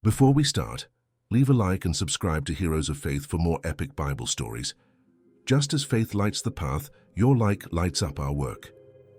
Before we start, leave a like and subscribe to Heroes of Faith for more epic Bible stories. Just as faith lights the path, your like lights up our work.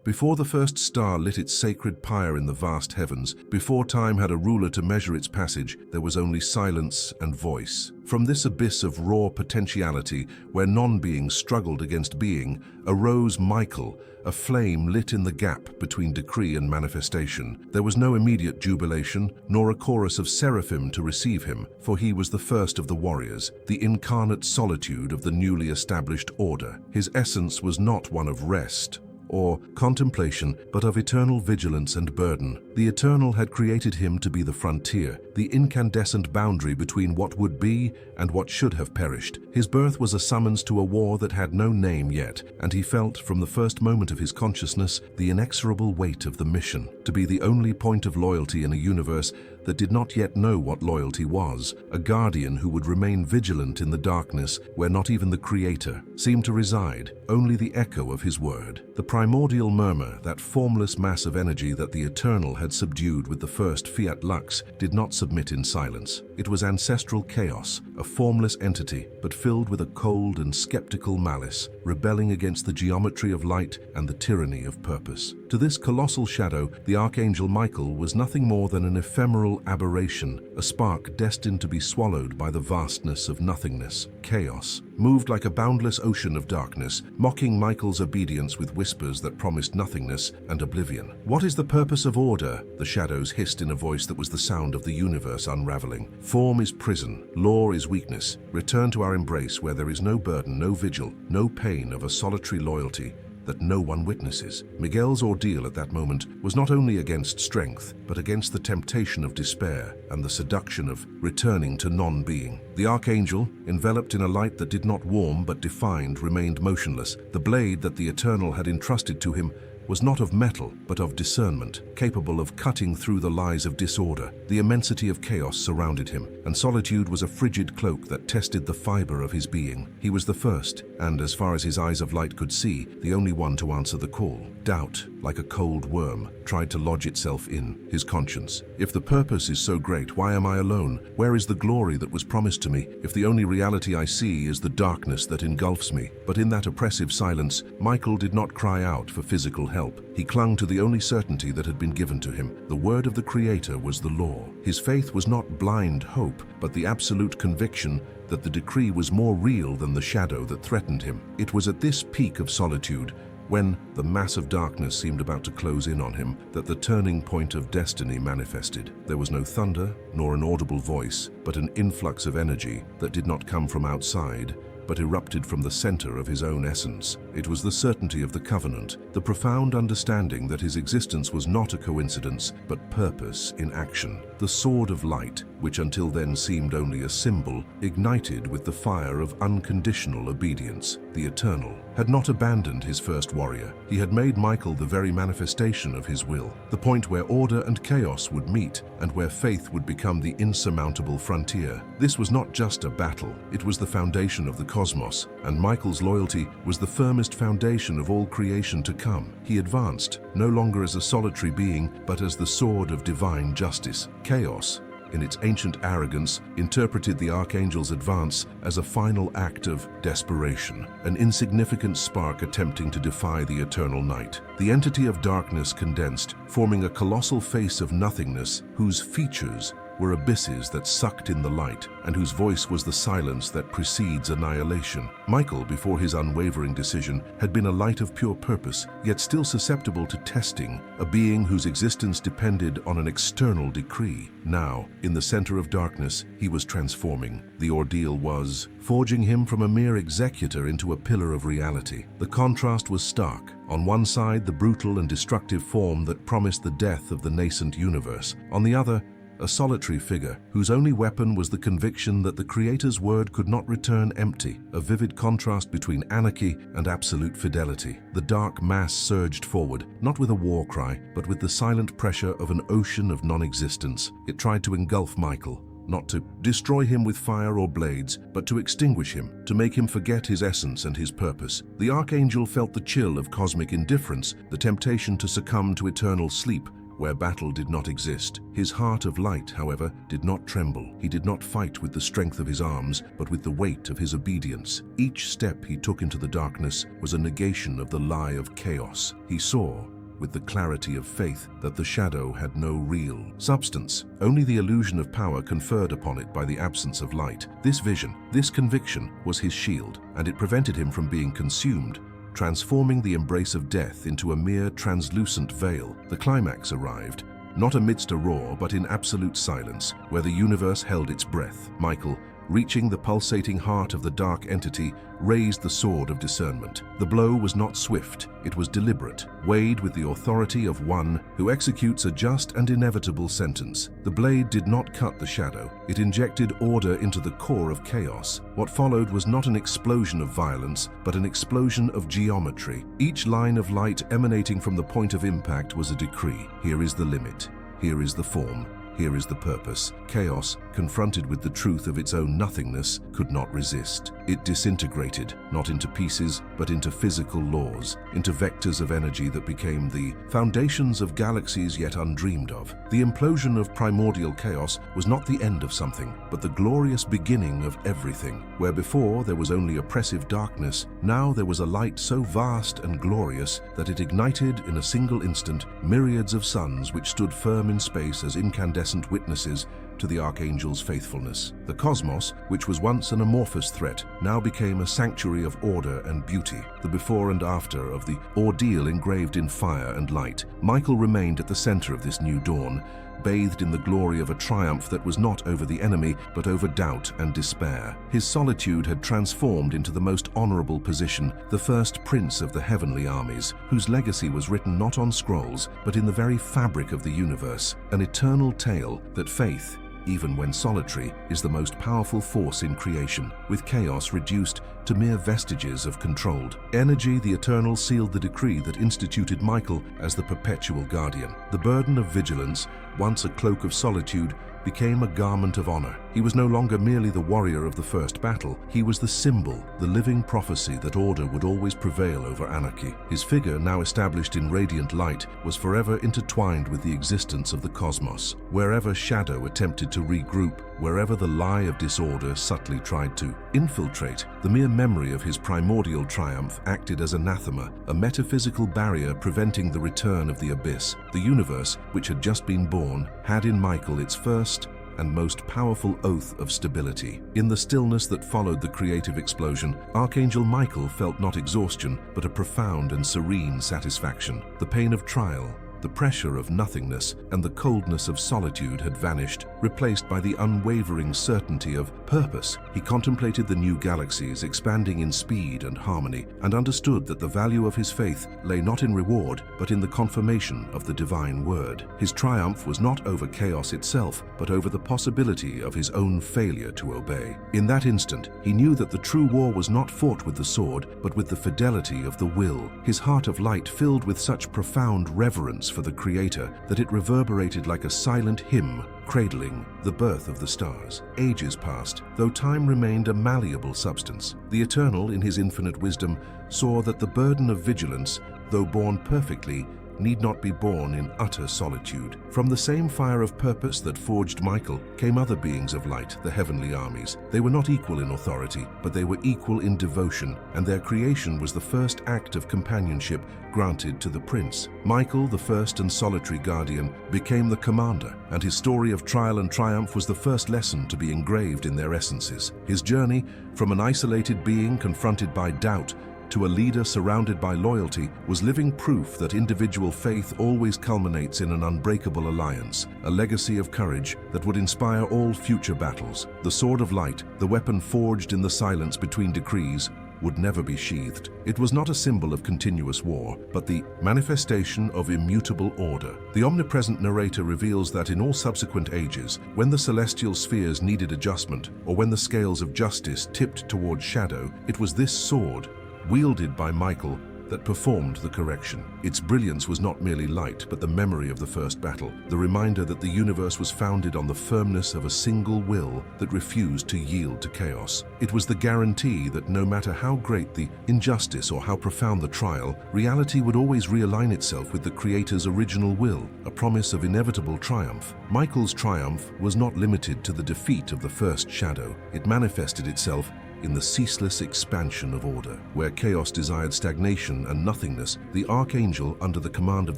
Before the first star lit its sacred pyre in the vast heavens, before time had a ruler to measure its passage, there was only silence and voice. From this abyss of raw potentiality, where non-being struggled against being, arose Michael, a flame lit in the gap between decree and manifestation. There was no immediate jubilation, nor a chorus of seraphim to receive him, for he was the first of the warriors, the incarnate solitude of the newly established order. His essence was not one of rest or contemplation, but of eternal vigilance and burden. The Eternal had created him to be the frontier, the incandescent boundary between what would be and what should have perished. His birth was a summons to a war that had no name yet, and he felt, from the first moment of his consciousness, the inexorable weight of the mission, to be the only point of loyalty in a universe that did not yet know what loyalty was, a guardian who would remain vigilant in the darkness where not even the Creator seemed to reside, only the echo of his word. The primordial murmur, that formless mass of energy that the Eternal had subdued with the first fiat lux, did not submit in silence. It was ancestral chaos, a formless entity, but filled with a cold and skeptical malice, rebelling against the geometry of light and the tyranny of purpose. To this colossal shadow, the Archangel Michael was nothing more than an ephemeral aberration, a spark destined to be swallowed by the vastness of nothingness. Chaos moved like a boundless ocean of darkness, mocking Michael's obedience with whispers that promised nothingness and oblivion. "What is the purpose of order?" the shadows hissed in a voice that was the sound of the universe unraveling. "Form is prison, law is weakness. Return to our embrace where there is no burden, no vigil, no pain of a solitary loyalty that no one witnesses." Miguel's ordeal at that moment was not only against strength, but against the temptation of despair and the seduction of returning to non-being. The Archangel, enveloped in a light that did not warm but defined, remained motionless. The blade that the Eternal had entrusted to him was not of metal, but of discernment, capable of cutting through the lies of disorder. The immensity of chaos surrounded him, and solitude was a frigid cloak that tested the fiber of his being. He was the first, and as far as his eyes of light could see, the only one to answer the call. Doubt, like a cold worm, tried to lodge itself in his conscience. If the purpose is so great, why am I alone? Where is the glory that was promised to me, if the only reality I see is the darkness that engulfs me? But in that oppressive silence, Michael did not cry out for physical help. He clung to the only certainty that had been given to him. The word of the Creator was the law. His faith was not blind hope, but the absolute conviction that the decree was more real than the shadow that threatened him. It was at this peak of solitude, when the mass of darkness seemed about to close in on him, that the turning point of destiny manifested. There was no thunder, nor an audible voice, but an influx of energy that did not come from outside, but erupted from the center of his own essence. It was the certainty of the covenant, the profound understanding that his existence was not a coincidence, but purpose in action. The sword of light, which until then seemed only a symbol, ignited with the fire of unconditional obedience. The Eternal had not abandoned his first warrior. He had made Michael the very manifestation of his will, the point where order and chaos would meet, and where faith would become the insurmountable frontier. This was not just a battle, it was the foundation of the cosmos, and Michael's loyalty was the firmest foundation of all creation to come. He advanced, no longer as a solitary being, but as the sword of divine justice. Chaos, in its ancient arrogance, interpreted the Archangel's advance as a final act of desperation, an insignificant spark attempting to defy the eternal night. The entity of darkness condensed, forming a colossal face of nothingness whose features were abysses that sucked in the light, and whose voice was the silence that precedes annihilation. Michael, before his unwavering decision, had been a light of pure purpose, yet still susceptible to testing, a being whose existence depended on an external decree. Now, in the center of darkness, he was transforming. The ordeal was forging him from a mere executor into a pillar of reality. The contrast was stark. On one side, the brutal and destructive form that promised the death of the nascent universe. On the other, a solitary figure whose only weapon was the conviction that the Creator's word could not return empty, a vivid contrast between anarchy and absolute fidelity. The dark mass surged forward, not with a war cry, but with the silent pressure of an ocean of non-existence. It tried to engulf Michael, not to destroy him with fire or blades, but to extinguish him, to make him forget his essence and his purpose. The Archangel felt the chill of cosmic indifference, the temptation to succumb to eternal sleep, where battle did not exist. His heart of light, however, did not tremble. He did not fight with the strength of his arms, but with the weight of his obedience. Each step he took into the darkness was a negation of the lie of chaos. He saw, with the clarity of faith, that the shadow had no real substance, only the illusion of power conferred upon it by the absence of light. This vision, this conviction, was his shield, and it prevented him from being consumed, transforming the embrace of death into a mere translucent veil. The climax arrived, not amidst a roar, but in absolute silence, where the universe held its breath. Michael, reaching the pulsating heart of the dark entity, raised the sword of discernment. The blow was not swift, it was deliberate, weighed with the authority of one who executes a just and inevitable sentence. The blade did not cut the shadow, it injected order into the core of chaos. What followed was not an explosion of violence, but an explosion of geometry. Each line of light emanating from the point of impact was a decree. Here is the limit, here is the form, here is the purpose. Chaos, confronted with the truth of its own nothingness, could not resist. It disintegrated, not into pieces, but into physical laws, into vectors of energy that became the foundations of galaxies yet undreamed of. The implosion of primordial chaos was not the end of something, but the glorious beginning of everything. Where before there was only oppressive darkness, now there was a light so vast and glorious that it ignited in a single instant myriads of suns which stood firm in space as incandescent witnesses to the Archangel's faithfulness. The cosmos, which was once an amorphous threat, now became a sanctuary of order and beauty, the before and after of the ordeal engraved in fire and light. Michael remained at the center of this new dawn, bathed in the glory of a triumph that was not over the enemy, but over doubt and despair. His solitude had transformed into the most honorable position, the first prince of the Heavenly Armies, whose legacy was written not on scrolls, but in the very fabric of the universe, an eternal tale that faith, even when solitary, is the most powerful force in creation. With chaos reduced to mere vestiges of controlled energy, the Eternal sealed the decree that instituted Michael as the perpetual guardian. The burden of vigilance, once a cloak of solitude, became a garment of honor. He was no longer merely the warrior of the first battle. He was the symbol, the living prophecy that order would always prevail over anarchy. His figure, now established in radiant light, was forever intertwined with the existence of the cosmos. Wherever shadow attempted to regroup, wherever the lie of disorder subtly tried to infiltrate, the mere memory of his primordial triumph acted as anathema, a metaphysical barrier preventing the return of the abyss. The universe, which had just been born, had in Michael its first and most powerful oath of stability. In the stillness that followed the creative explosion, Archangel Michael felt not exhaustion, but a profound and serene satisfaction. The pain of trial, the pressure of nothingness, and the coldness of solitude had vanished, replaced by the unwavering certainty of purpose. He contemplated the new galaxies expanding in speed and harmony, and understood that the value of his faith lay not in reward, but in the confirmation of the divine word. His triumph was not over chaos itself, but over the possibility of his own failure to obey. In that instant, he knew that the true war was not fought with the sword, but with the fidelity of the will. His heart of light filled with such profound reverence for the Creator that it reverberated like a silent hymn, cradling the birth of the stars. Ages passed, though time remained a malleable substance. The Eternal, in his infinite wisdom, saw that the burden of vigilance, though borne perfectly, need not be borne in utter solitude. From the same fire of purpose that forged Michael came other beings of light, the Heavenly Armies. They were not equal in authority, but they were equal in devotion, and their creation was the first act of companionship granted to the prince. Michael, the first and solitary guardian, became the commander, and his story of trial and triumph was the first lesson to be engraved in their essences. His journey, from an isolated being confronted by doubt to a leader surrounded by loyalty, was living proof that individual faith always culminates in an unbreakable alliance, a legacy of courage that would inspire all future battles. The sword of light, the weapon forged in the silence between decrees, would never be sheathed. It was not a symbol of continuous war, but the manifestation of immutable order. The omnipresent narrator reveals that in all subsequent ages, when the celestial spheres needed adjustment, or when the scales of justice tipped towards shadow, it was this sword, wielded by Michael, that performed the correction. Its brilliance was not merely light, but the memory of the first battle, the reminder that the universe was founded on the firmness of a single will that refused to yield to chaos. It was the guarantee that no matter how great the injustice or how profound the trial, reality would always realign itself with the Creator's original will, a promise of inevitable triumph. Michael's triumph was not limited to the defeat of the first shadow. It manifested itself in the ceaseless expansion of order. Where chaos desired stagnation and nothingness, the Archangel, under the command of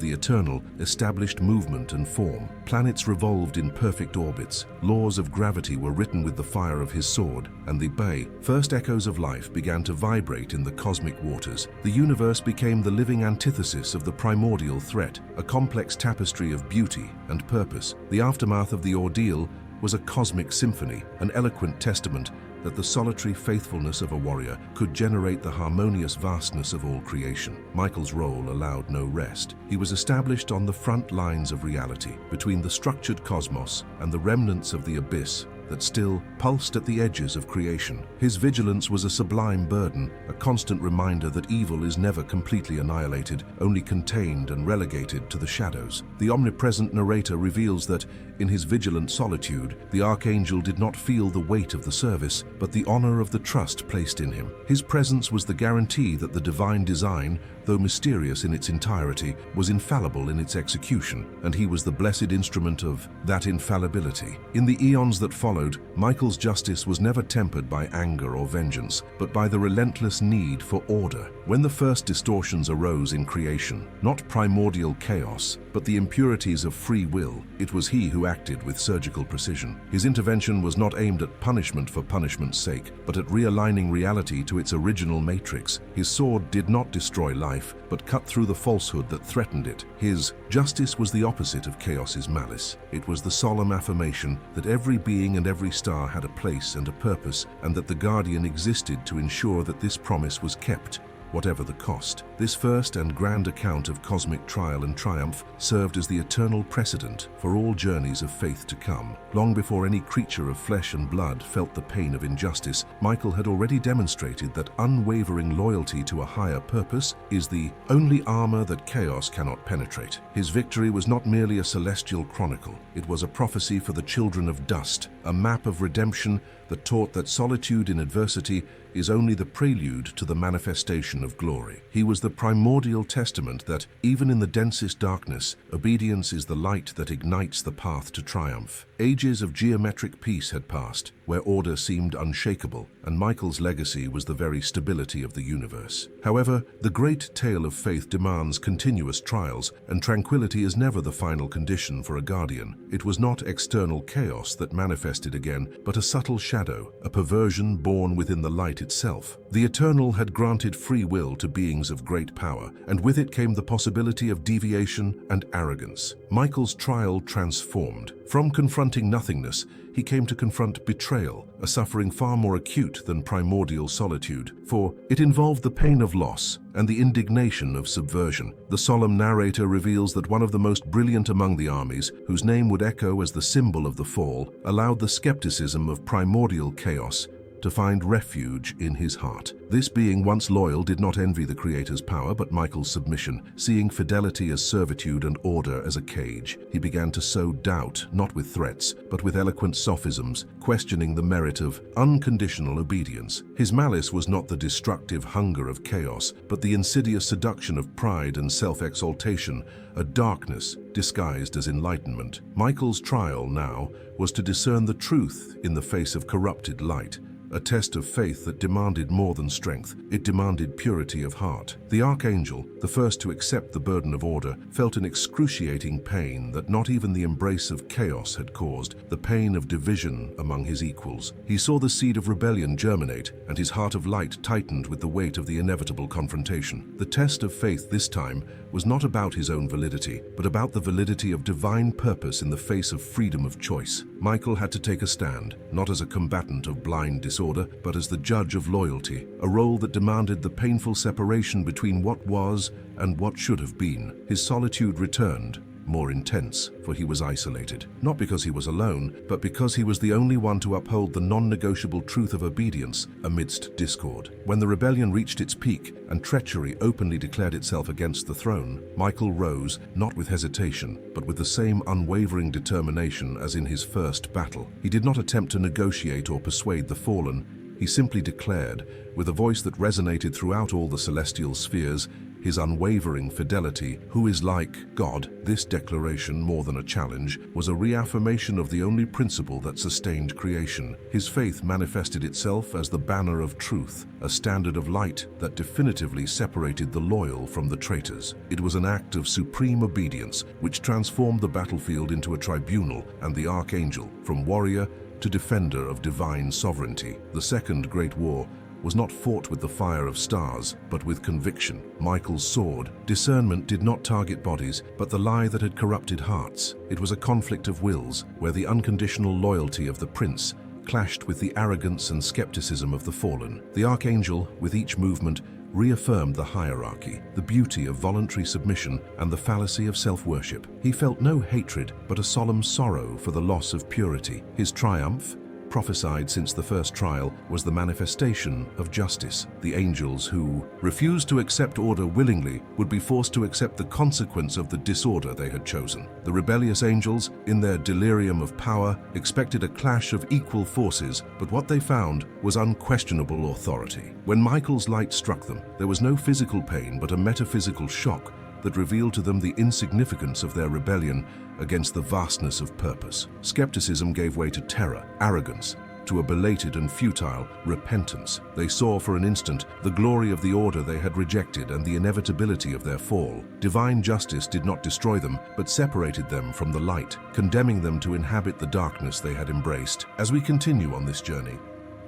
the Eternal, established movement and form. Planets revolved in perfect orbits, laws of gravity were written with the fire of his sword, and the first echoes of life began to vibrate in the cosmic waters. The universe became the living antithesis of the primordial threat, a complex tapestry of beauty and purpose. The aftermath of the ordeal was a cosmic symphony, an eloquent testament that the solitary faithfulness of a warrior could generate the harmonious vastness of all creation. Michael's role allowed no rest. He was established on the front lines of reality, between the structured cosmos and the remnants of the abyss that still pulsed at the edges of creation. His vigilance was a sublime burden, a constant reminder that evil is never completely annihilated, only contained and relegated to the shadows. The omnipresent narrator reveals that, in his vigilant solitude, the Archangel did not feel the weight of the service, but the honor of the trust placed in him. His presence was the guarantee that the divine design, though mysterious in its entirety, was infallible in its execution, and he was the blessed instrument of that infallibility. In the eons that followed, Michael's justice was never tempered by anger or vengeance, but by the relentless need for order. When the first distortions arose in creation, not primordial chaos, but the impurities of free will, it was he who acted with surgical precision. His intervention was not aimed at punishment for punishment's sake, but at realigning reality to its original matrix. His sword did not destroy life, but cut through the falsehood that threatened it. His justice was the opposite of chaos's malice. It was the solemn affirmation that every being and every star had a place and a purpose, and that the guardian existed to ensure that this promise was kept, whatever the cost. This first and grand account of cosmic trial and triumph served as the eternal precedent for all journeys of faith to come. Long before any creature of flesh and blood felt the pain of injustice, Michael had already demonstrated that unwavering loyalty to a higher purpose is the only armor that chaos cannot penetrate. His victory was not merely a celestial chronicle, it was a prophecy for the children of dust, a map of redemption that taught that solitude in adversity is only the prelude to the manifestation of glory. He was the primordial testament that, even in the densest darkness, obedience is the light that ignites the path to triumph. Ages of geometric peace had passed, where order seemed unshakable, and Michael's legacy was the very stability of the universe. However, the great tale of faith demands continuous trials, and tranquility is never the final condition for a guardian. It was not external chaos that manifested again, but a subtle shadow, a perversion born within the light itself. The Eternal had granted free will to beings of great power, and with it came the possibility of deviation and arrogance. Michael's trial transformed. From confronting nothingness, he came to confront betrayal, a suffering far more acute than primordial solitude, for it involved the pain of loss and the indignation of subversion. The solemn narrator reveals that one of the most brilliant among the armies, whose name would echo as the symbol of the fall, allowed the skepticism of primordial chaos to find refuge in his heart. This being, once loyal, did not envy the Creator's power, but Michael's submission. Seeing fidelity as servitude and order as a cage, he began to sow doubt, not with threats, but with eloquent sophisms, questioning the merit of unconditional obedience. His malice was not the destructive hunger of chaos, but the insidious seduction of pride and self-exaltation, a darkness disguised as enlightenment. Michael's trial now was to discern the truth in the face of corrupted light, a test of faith that demanded more than strength. It demanded purity of heart. The Archangel, the first to accept the burden of order, felt an excruciating pain that not even the embrace of chaos had caused, the pain of division among his equals. He saw the seed of rebellion germinate, and his heart of light tightened with the weight of the inevitable confrontation. The test of faith this time was not about his own validity, but about the validity of divine purpose in the face of freedom of choice. Michael had to take a stand, not as a combatant of blind disorder, but as the judge of loyalty, a role that demanded the painful separation between what was and what should have been. His solitude returned, more intense, for he was isolated. Not because he was alone, but because he was the only one to uphold the non-negotiable truth of obedience amidst discord. When the rebellion reached its peak and treachery openly declared itself against the throne, Michael rose, not with hesitation, but with the same unwavering determination as in his first battle. He did not attempt to negotiate or persuade the fallen. He simply declared, with a voice that resonated throughout all the celestial spheres, his unwavering fidelity, "Who is like God?" This declaration, more than a challenge, was a reaffirmation of the only principle that sustained creation. His faith manifested itself as the banner of truth, a standard of light that definitively separated the loyal from the traitors. It was an act of supreme obedience, which transformed the battlefield into a tribunal and the Archangel, from warrior to defender of divine sovereignty. The Second Great War was not fought with the fire of stars, but with conviction. Michael's sword, discernment, did not target bodies, but the lie that had corrupted hearts. It was a conflict of wills, where the unconditional loyalty of the prince clashed with the arrogance and skepticism of the fallen. The Archangel, with each movement, reaffirmed the hierarchy, the beauty of voluntary submission, and the fallacy of self-worship. He felt no hatred, but a solemn sorrow for the loss of purity. His triumph, prophesied since the first trial, was the manifestation of justice. The angels who refused to accept order willingly would be forced to accept the consequence of the disorder they had chosen. The rebellious angels, in their delirium of power, expected a clash of equal forces, but what they found was unquestionable authority. When Michael's light struck them, there was no physical pain but a metaphysical shock that revealed to them the insignificance of their rebellion against the vastness of purpose. Skepticism gave way to terror, arrogance, to a belated and futile repentance. They saw for an instant the glory of the order they had rejected and the inevitability of their fall. Divine justice did not destroy them, but separated them from the light, condemning them to inhabit the darkness they had embraced. As we continue on this journey,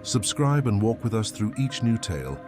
subscribe and walk with us through each new tale,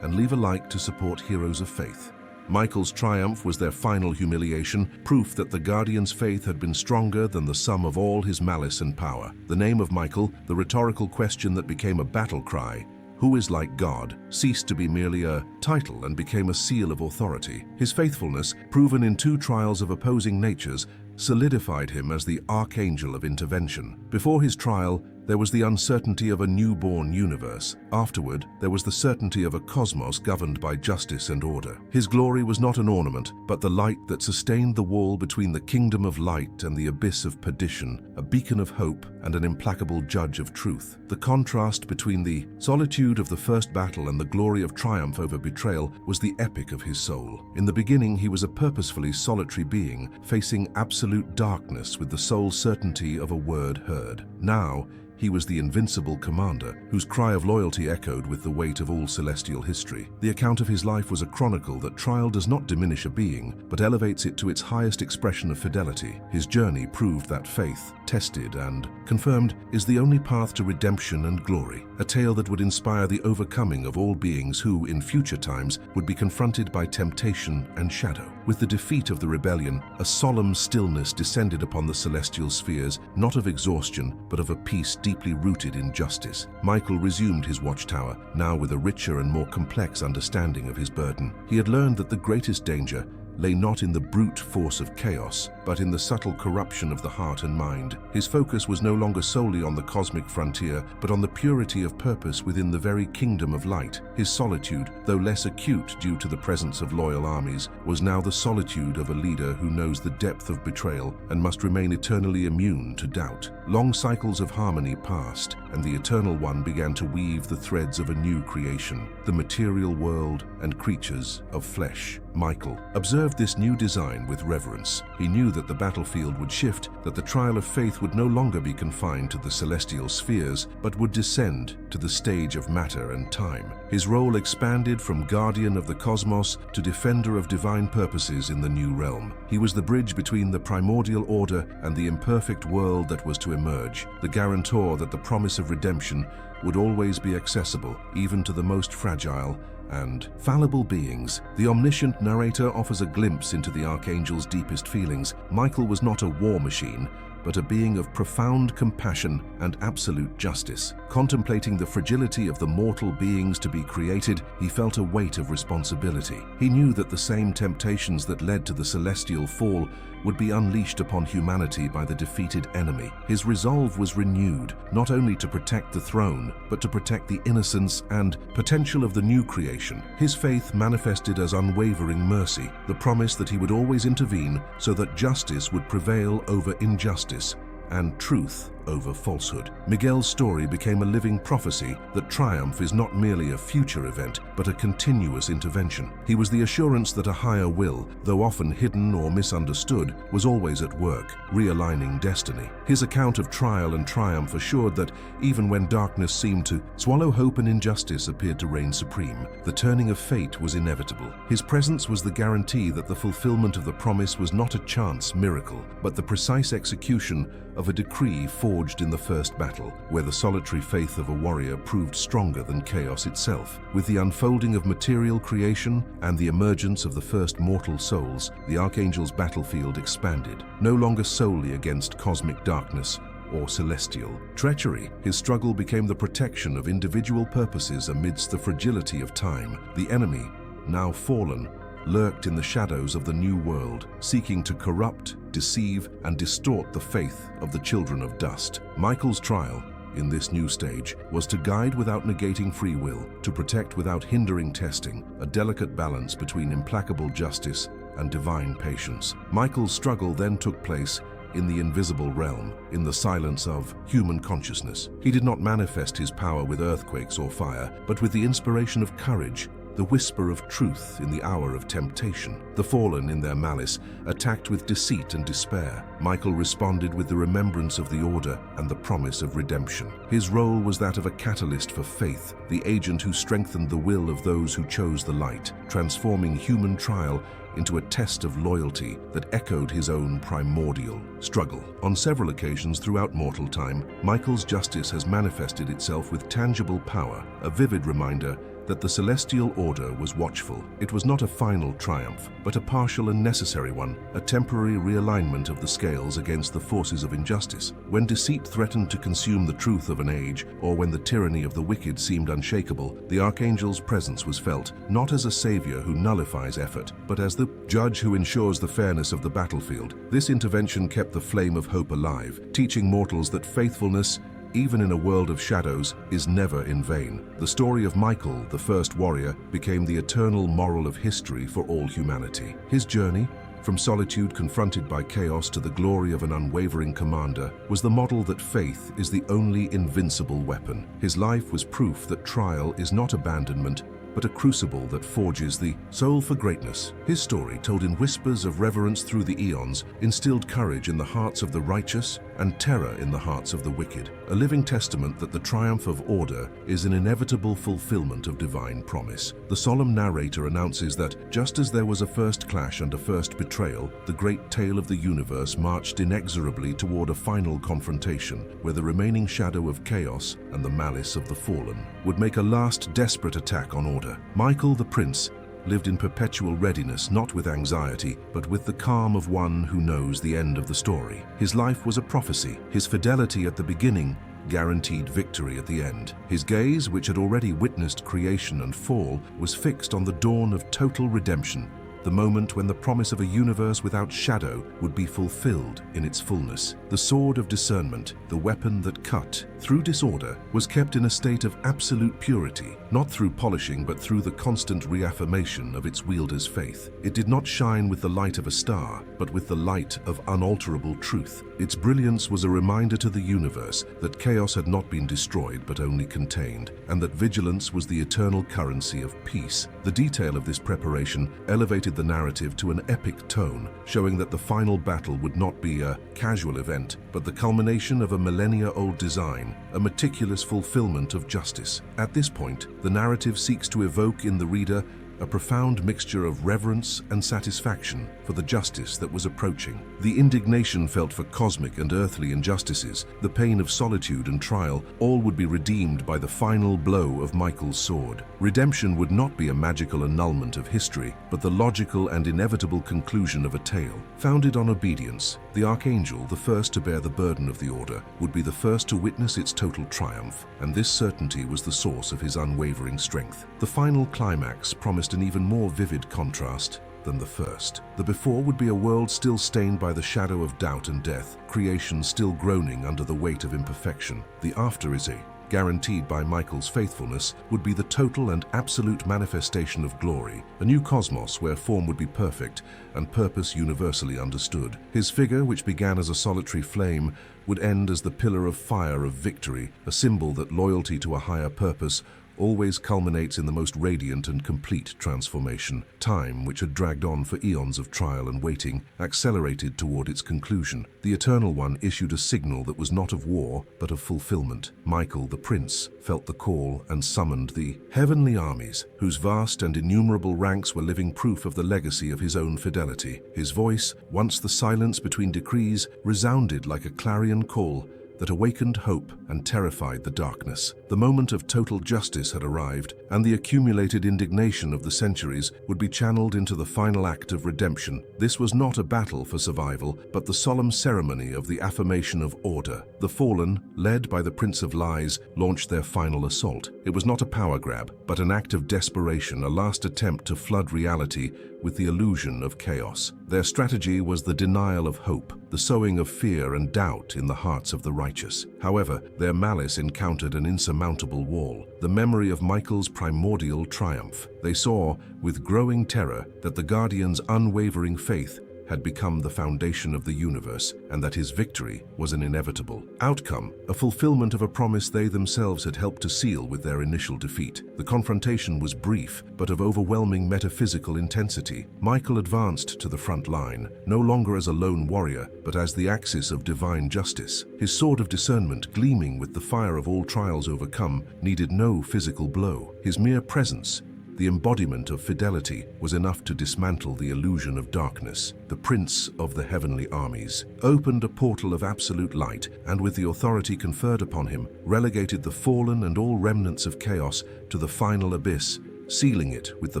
and leave a like to support Heroes of Faith. Michael's triumph was their final humiliation, proof that the Guardian's faith had been stronger than the sum of all his malice and power. The name of Michael, the rhetorical question that became a battle cry, "Who is like God?" ceased to be merely a title and became a seal of authority. His faithfulness, proven in 2 trials of opposing natures, solidified him as the Archangel of intervention. Before his trial, there was the uncertainty of a newborn universe. Afterward, there was the certainty of a cosmos governed by justice and order. His glory was not an ornament, but the light that sustained the wall between the kingdom of light and the abyss of perdition, a beacon of hope and an implacable judge of truth. The contrast between the solitude of the first battle and the glory of triumph over betrayal was the epic of his soul. In the beginning, he was a purposefully solitary being, facing absolute darkness with the sole certainty of a word heard. Now, he was the invincible commander, whose cry of loyalty echoed with the weight of all celestial history. The account of his life was a chronicle that trial does not diminish a being, but elevates it to its highest expression of fidelity. His journey proved that faith, tested and confirmed, is the only path to redemption and glory, a tale that would inspire the overcoming of all beings who, in future times, would be confronted by temptation and shadow. With the defeat of the rebellion, a solemn stillness descended upon the celestial spheres, not of exhaustion, but of a peace deeply rooted in justice. Michael resumed his watchtower, now with a richer and more complex understanding of his burden. He had learned that the greatest danger lay not in the brute force of chaos, but in the subtle corruption of the heart and mind. His focus was no longer solely on the cosmic frontier, but on the purity of purpose within the very kingdom of light. His solitude, though less acute due to the presence of loyal armies, was now the solitude of a leader who knows the depth of betrayal and must remain eternally immune to doubt. Long cycles of harmony passed, and the Eternal One began to weave the threads of a new creation, the material world and creatures of flesh. Michael observed this new design with reverence. He knew that the battlefield would shift, that the trial of faith would no longer be confined to the celestial spheres, but would descend to the stage of matter and time. His role expanded from guardian of the cosmos to defender of divine purposes in the new realm. He was the bridge between the primordial order and the imperfect world that was to emerge, the guarantor that the promise of redemption would always be accessible, even to the most fragile and fallible beings. The omniscient narrator offers a glimpse into the Archangel's deepest feelings. Michael was not a war machine, but a being of profound compassion and absolute justice. Contemplating the fragility of the mortal beings to be created, he felt a weight of responsibility. He knew that the same temptations that led to the celestial fall would be unleashed upon humanity by the defeated enemy. His resolve was renewed, not only to protect the throne, but to protect the innocence and potential of the new creation. His faith manifested as unwavering mercy, the promise that he would always intervene so that justice would prevail over injustice and truth over falsehood. Miguel's story became a living prophecy that triumph is not merely a future event, but a continuous intervention. He was the assurance that a higher will, though often hidden or misunderstood, was always at work, realigning destiny. His account of trial and triumph assured that even when darkness seemed to swallow hope and injustice appeared to reign supreme, the turning of fate was inevitable. His presence was the guarantee that the fulfillment of the promise was not a chance miracle, but the precise execution of a decree forged in the first battle, where the solitary faith of a warrior proved stronger than chaos itself. With the unfolding of material creation and the emergence of the first mortal souls, the Archangel's battlefield expanded, no longer solely against cosmic darkness or celestial treachery. His struggle became the protection of individual purposes amidst the fragility of time. The enemy, now fallen, lurked in the shadows of the new world, seeking to corrupt, deceive, and distort the faith of the children of dust. Michael's trial, in this new stage, was to guide without negating free will, to protect without hindering testing, a delicate balance between implacable justice and divine patience. Michael's struggle then took place in the invisible realm, in the silence of human consciousness. He did not manifest his power with earthquakes or fire, but with the inspiration of courage, the whisper of truth in the hour of temptation. The fallen, in their malice, attacked with deceit and despair. Michael responded with the remembrance of the order and the promise of redemption. His role was that of a catalyst for faith, the agent who strengthened the will of those who chose the light, transforming human trial into a test of loyalty that echoed his own primordial struggle. On several occasions throughout mortal time, Michael's justice has manifested itself with tangible power, a vivid reminder that the celestial order was watchful. It was not a final triumph, but a partial and necessary one, a temporary realignment of the scales against the forces of injustice. When deceit threatened to consume the truth of an age, or when the tyranny of the wicked seemed unshakable, the Archangel's presence was felt, not as a savior who nullifies effort, but as the judge who ensures the fairness of the battlefield. This intervention kept the flame of hope alive, teaching mortals that faithfulness, even in a world of shadows, is never in vain. The story of Michael, the first warrior, became the eternal moral of history for all humanity. His journey, from solitude confronted by chaos to the glory of an unwavering commander, was the model that faith is the only invincible weapon. His life was proof that trial is not abandonment, but a crucible that forges the soul for greatness. His story, told in whispers of reverence through the eons, instilled courage in the hearts of the righteous and terror in the hearts of the wicked, a living testament that the triumph of order is an inevitable fulfillment of divine promise. The solemn narrator announces that just as there was a first clash and a first betrayal, the great tale of the universe marched inexorably toward a final confrontation, where the remaining shadow of chaos and the malice of the fallen would make a last desperate attack on order. Michael the Prince lived in perpetual readiness, not with anxiety, but with the calm of one who knows the end of the story. His life was a prophecy. His fidelity at the beginning guaranteed victory at the end. His gaze, which had already witnessed creation and fall, was fixed on the dawn of total redemption, the moment when the promise of a universe without shadow would be fulfilled in its fullness. The sword of discernment, the weapon that cut through disorder, was kept in a state of absolute purity, not through polishing but through the constant reaffirmation of its wielder's faith. It did not shine with the light of a star, but with the light of unalterable truth. Its brilliance was a reminder to the universe that chaos had not been destroyed but only contained, and that vigilance was the eternal currency of peace. The detail of this preparation elevated the narrative to an epic tone, showing that the final battle would not be a casual event, but the culmination of a millennia-old design, a meticulous fulfillment of justice. At this point, the narrative seeks to evoke in the reader a profound mixture of reverence and satisfaction for the justice that was approaching. The indignation felt for cosmic and earthly injustices, the pain of solitude and trial, all would be redeemed by the final blow of Michael's sword. Redemption would not be a magical annulment of history, but the logical and inevitable conclusion of a tale. Founded on obedience, the Archangel, the first to bear the burden of the order, would be the first to witness its total triumph, and this certainty was the source of his unwavering strength. The final climax promised an even more vivid contrast. than the first. The before would be a world still stained by the shadow of doubt and death, creation still groaning under the weight of imperfection. The after is guaranteed by Michael's faithfulness, would be the total and absolute manifestation of glory, a new cosmos where form would be perfect and purpose universally understood. His figure, which began as a solitary flame, would end as the pillar of fire of victory, a symbol that loyalty to a higher purpose always culminates in the most radiant and complete transformation. Time, which had dragged on for eons of trial and waiting, accelerated toward its conclusion. The Eternal One issued a signal that was not of war, but of fulfillment. Michael, the prince, felt the call and summoned the Heavenly Armies, whose vast and innumerable ranks were living proof of the legacy of his own fidelity. His voice, once the silence between decrees, resounded like a clarion call that awakened hope and terrified the darkness. The moment of total justice had arrived, and the accumulated indignation of the centuries would be channeled into the final act of redemption. This was not a battle for survival, but the solemn ceremony of the affirmation of order. The fallen, led by the Prince of Lies, launched their final assault. It was not a power grab, but an act of desperation, a last attempt to flood reality with the illusion of chaos. Their strategy was the denial of hope, the sowing of fear and doubt in the hearts of the righteous. However, their malice encountered an insurmountable wall, the memory of Michael's primordial triumph. They saw, with growing terror, that the Guardian's unwavering faith had become the foundation of the universe, and that his victory was an inevitable outcome, a fulfillment of a promise they themselves had helped to seal with their initial defeat. The confrontation was brief, but of overwhelming metaphysical intensity. Michael advanced to the front line, no longer as a lone warrior, but as the axis of divine justice. His sword of discernment, gleaming with the fire of all trials overcome, needed no physical blow. His mere presence, the embodiment of fidelity, was enough to dismantle the illusion of darkness. The Prince of the Heavenly Armies opened a portal of absolute light, and with the authority conferred upon him, relegated the fallen and all remnants of chaos to the final abyss, sealing it with the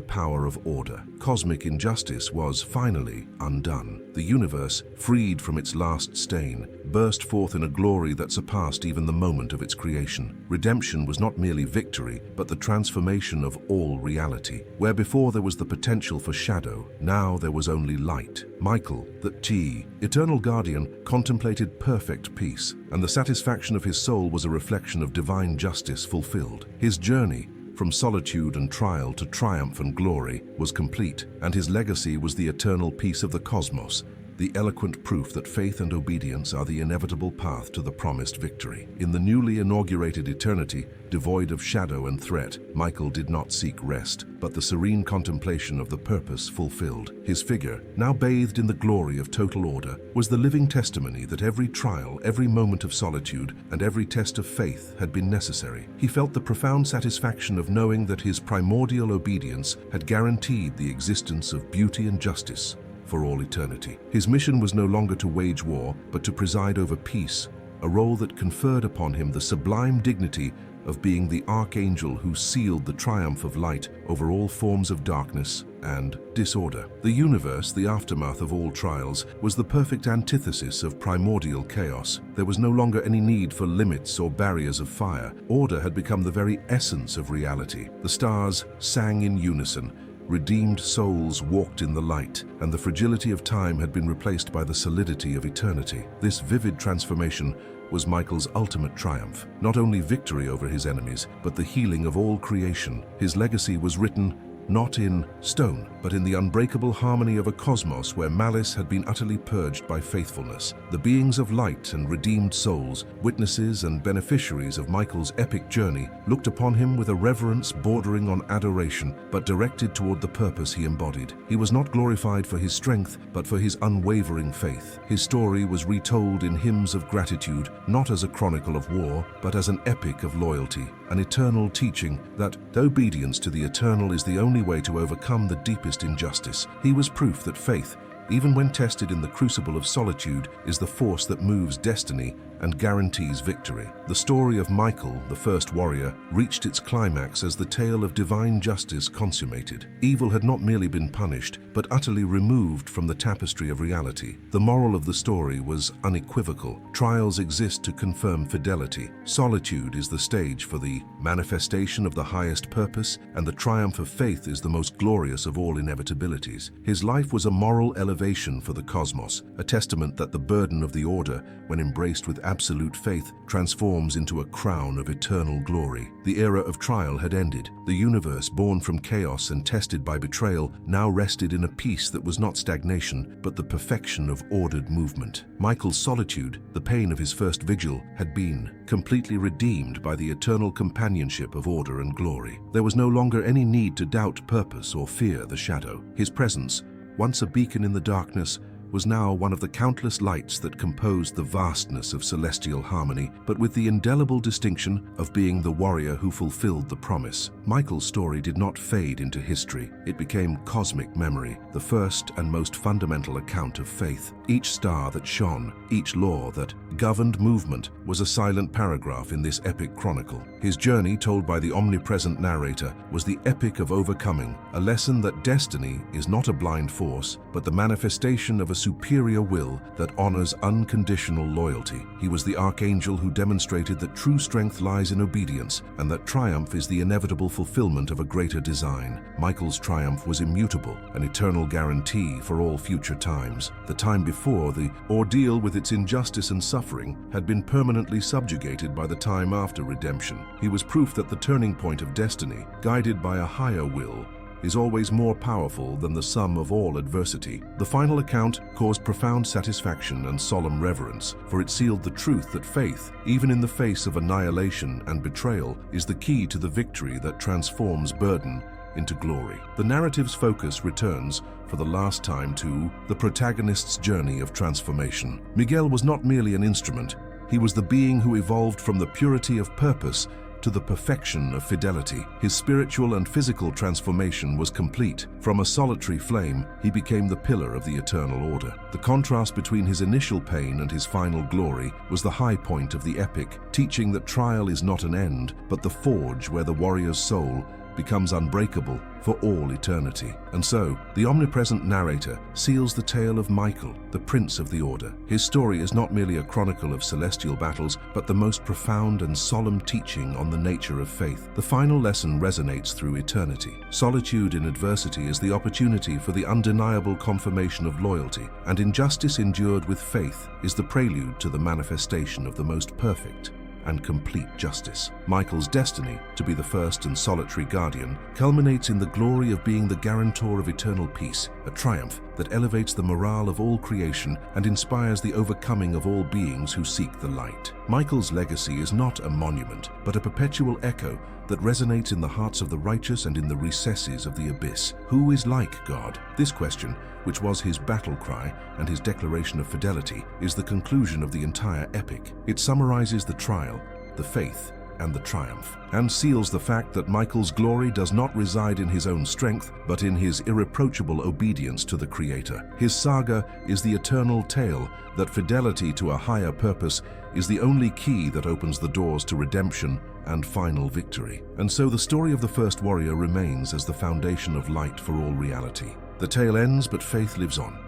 power of order. Cosmic injustice was finally undone. The universe, freed from its last stain, burst forth in a glory that surpassed even the moment of its creation. Redemption was not merely victory, but the transformation of all reality. Where before there was the potential for shadow, now there was only light. Michael, the Eternal Guardian, contemplated perfect peace, and the satisfaction of his soul was a reflection of divine justice fulfilled. His journey, from solitude and trial to triumph and glory, was complete, and his legacy was the eternal peace of the cosmos, the eloquent proof that faith and obedience are the inevitable path to the promised victory. In the newly inaugurated eternity, devoid of shadow and threat, Michael did not seek rest, but the serene contemplation of the purpose fulfilled. His figure, now bathed in the glory of total order, was the living testimony that every trial, every moment of solitude, and every test of faith had been necessary. He felt the profound satisfaction of knowing that his primordial obedience had guaranteed the existence of beauty and justice for all eternity. His mission was no longer to wage war, but to preside over peace, a role that conferred upon him the sublime dignity of being the archangel who sealed the triumph of light over all forms of darkness and disorder. The universe, the aftermath of all trials, was the perfect antithesis of primordial chaos. There was no longer any need for limits or barriers of fire. Order had become the very essence of reality. The stars sang in unison, redeemed souls walked in the light, and the fragility of time had been replaced by the solidity of eternity. This vivid transformation was Michael's ultimate triumph, not only victory over his enemies, but the healing of all creation. His legacy was written not in stone, but in the unbreakable harmony of a cosmos where malice had been utterly purged by faithfulness. The beings of light and redeemed souls, witnesses and beneficiaries of Michael's epic journey, looked upon him with a reverence bordering on adoration, but directed toward the purpose he embodied. He was not glorified for his strength, but for his unwavering faith. His story was retold in hymns of gratitude, not as a chronicle of war, but as an epic of loyalty, an eternal teaching that obedience to the eternal is the only way to overcome the deepest injustice. He was proof that faith, even when tested in the crucible of solitude, is the force that moves destiny and guarantees victory. The story of Michael, the first warrior, reached its climax as the tale of divine justice consummated. Evil had not merely been punished, but utterly removed from the tapestry of reality. The moral of the story was unequivocal. Trials exist to confirm fidelity. Solitude is the stage for the manifestation of the highest purpose, and the triumph of faith is the most glorious of all inevitabilities. His life was a moral elevation for the cosmos, a testament that the burden of the order, when embraced with absolute faith, transforms into a crown of eternal glory. The era of trial had ended. The universe, born from chaos and tested by betrayal, now rested in a peace that was not stagnation, but the perfection of ordered movement. Michael's solitude, the pain of his first vigil, had been completely redeemed by the eternal companionship of order and glory. There was no longer any need to doubt purpose or fear the shadow. His presence, once a beacon in the darkness, was now one of the countless lights that composed the vastness of celestial harmony, but with the indelible distinction of being the warrior who fulfilled the promise. Michael's story did not fade into history. It became cosmic memory, the first and most fundamental account of faith. Each star that shone, each law that governed movement, was a silent paragraph in this epic chronicle. His journey, told by the omnipresent narrator, was the epic of overcoming, a lesson that destiny is not a blind force, but the manifestation of a superior will that honors unconditional loyalty. He was the archangel who demonstrated that true strength lies in obedience, and that triumph is the inevitable fulfillment of a greater design. Michael's triumph was immutable, an eternal guarantee for all future times. The time before, the ordeal with its injustice and suffering, had been permanently subjugated by the time after redemption. He was proof that the turning point of destiny, guided by a higher will, is always more powerful than the sum of all adversity. The final account caused profound satisfaction and solemn reverence, for it sealed the truth that faith, even in the face of annihilation and betrayal, is the key to the victory that transforms burden into glory. The narrative's focus returns, for the last time, to the protagonist's journey of transformation. Miguel was not merely an instrument, he was the being who evolved from the purity of purpose to the perfection of fidelity. His spiritual and physical transformation was complete. From a solitary flame, he became the pillar of the eternal order. The contrast between his initial pain and his final glory was the high point of the epic, teaching that trial is not an end, but the forge where the warrior's soul becomes unbreakable for all eternity. And so, the omnipresent narrator seals the tale of Michael, the Prince of the Order. His story is not merely a chronicle of celestial battles, but the most profound and solemn teaching on the nature of faith. The final lesson resonates through eternity. Solitude in adversity is the opportunity for the undeniable confirmation of loyalty, and injustice endured with faith is the prelude to the manifestation of the most perfect and complete justice. Michael's destiny, to be the first and solitary guardian, culminates in the glory of being the guarantor of eternal peace, a triumph that elevates the morale of all creation and inspires the overcoming of all beings who seek the light. Michael's legacy is not a monument, but a perpetual echo that resonates in the hearts of the righteous and in the recesses of the abyss. Who is like God? This question, which was his battle cry and his declaration of fidelity, is the conclusion of the entire epic. It summarizes the trial, the faith, and the triumph, and seals the fact that Michael's glory does not reside in his own strength, but in his irreproachable obedience to the Creator. His saga is the eternal tale that fidelity to a higher purpose is the only key that opens the doors to redemption and final victory. And so the story of the first warrior remains as the foundation of light for all reality. The tale ends, but faith lives on.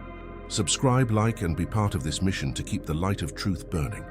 Subscribe, like, and be part of this mission to keep the light of truth burning.